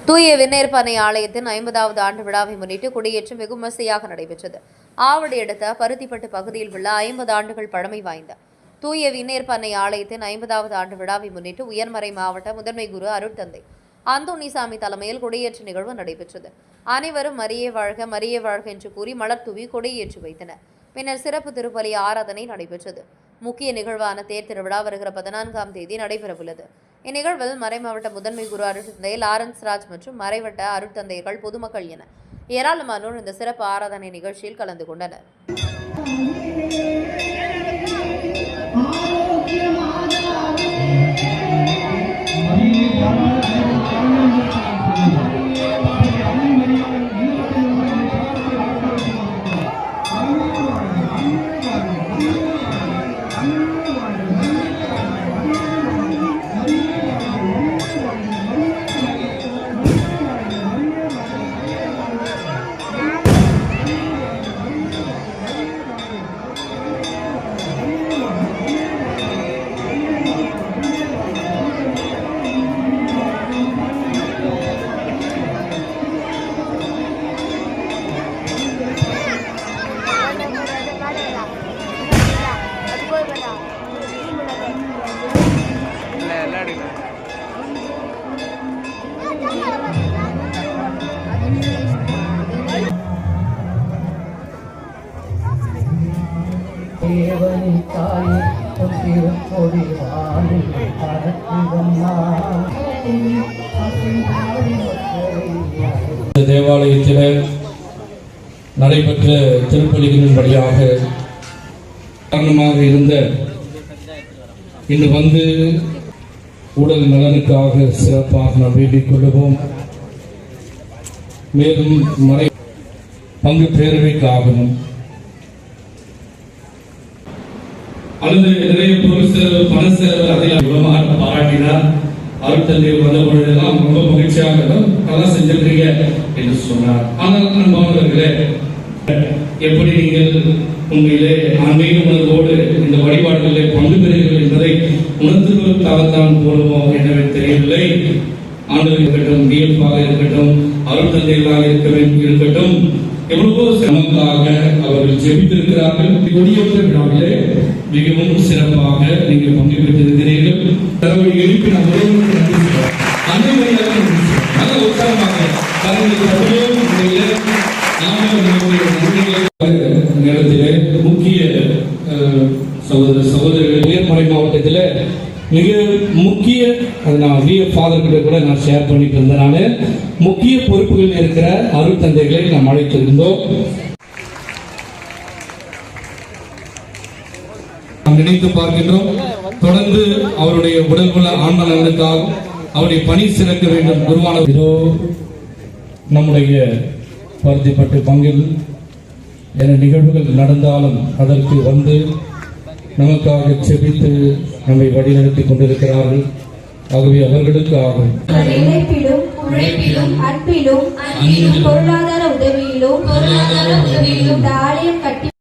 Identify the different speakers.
Speaker 1: தூய விண்ணேற்பனை ஆலயத்தின் 50வது ஆண்டு விழாவை முன்னிட்டு கொடியேற்றம் வெகு விமர்சையாக நடைபெற்றது. ஆவடி அடுத்த பருத்திப்பட்டு பகுதியில் உள்ள 50 ஆண்டுகள் பழமை வாய்ந்த தூய விண்ணேற்பனை ஆலயத்தின் 50வது ஆண்டு விழாவை முன்னிட்டு உயர்மறை மாவட்ட முதன்மை குரு அருட்தந்தை அந்தோணிசாமி தலைமையில் கொடியேற்ற நிகழ்வு நடைபெற்றது. அனைவரும் மரியே வாழ்க என்று கூறி மலர் தூவி கொடியேற்றி வைத்தனர். பின்னர் சிறப்பு திருப்பலி ஆராதனை நடைபெற்றது. முக்கிய நிகழ்வான தேர் திருவிழா வருகிற 14ஆம் தேதி நடைபெறவுள்ளது. இந்நிகழ்வில் மறைமாவட்ட முதன்மை குரு அருட்தந்தை லாரன்ஸ் ராஜ் மற்றும் மறைவட்ட அருட்தந்தைகள், பொதுமக்கள் என ஏராளமானோர் இந்த சிறப்பு ஆராதனை நிகழ்ச்சியில் கலந்து கொண்டனர்.
Speaker 2: தேவாலயத்தில் நடைபெற்ற திருப்பலிகளின் வழியாக காரணமாக இருந்த இன்று வந்து உடல் நலனுக்காக சிறப்பாக நாம் வேண்டிக் கொள்வோம். மேலும் மறை பங்கு பேரவைக்காகவும் அல்லது நிறைய பொருள் செலவு, பண செலவு அதில் பாராட்டினார். அருட்தந்தை வந்த பொழுதெல்லாம் ரொம்ப மகிழ்ச்சியாக நல்லா செஞ்சிருக்கீங்க என்று சொன்னார். ஆனால் அன்பானவர்களே, எப்படி நீங்கள் உண்மையிலே ஆன்மீக உணர்வோடு இந்த வழிபாடுகளிலே பங்கு பெறுகிறீர்கள் என்பதை உணர்த்துவதற்காகத்தான் போடுவோ என்னவே தெரியவில்லை. ஆண்டுகள் இருக்கட்டும், டிஎஃபாக இருக்கட்டும், அருட்தந்தைகளாக இருக்கட்டும், எவ்வளவோ சிரமங்களாக அவர்கள் ஜெபித்திருக்கிறார்கள். கொடியேற்ற விழாவிலே மிகவும் சிறப்பாக நீங்கள் பங்கு பெற்றிருக்கிறீர்கள். எழுப்பி நல்ல உற்சாகமாக நேரத்திலே முக்கிய சகோதரர்கள் உயர்மறை மாவட்டத்தில் மிக முக்கிய நான் ஃபாதர் கிட்ட கூட நான் ஷேர் பண்ணிட்டு இருந்தேன். முக்கிய பொறுப்புகள் இருக்கிற அருட்தந்தைகளை நாம் அழைத்திருந்தோம். நாம் நினைத்து பார்க்கின்றோம். தொடர்ந்து அவருடைய உடல்நல ஆன்ம நலனுக்காக அவருடைய பணி சிறக்க வேண்டும். குருவான நம்முடைய பருத்திப்பட்டு பங்கில் என நிகழ்வுகள் நடந்தாலும் அதற்கு வந்து நமக்காக செபித்து நம்மை வழிநடத்திக் கொண்டிருக்கிறார்கள். ஆகவே அவர்களுக்காக
Speaker 3: அன்பிலும் பொருளாதார உதவியிலும் ஆலயம் கட்டி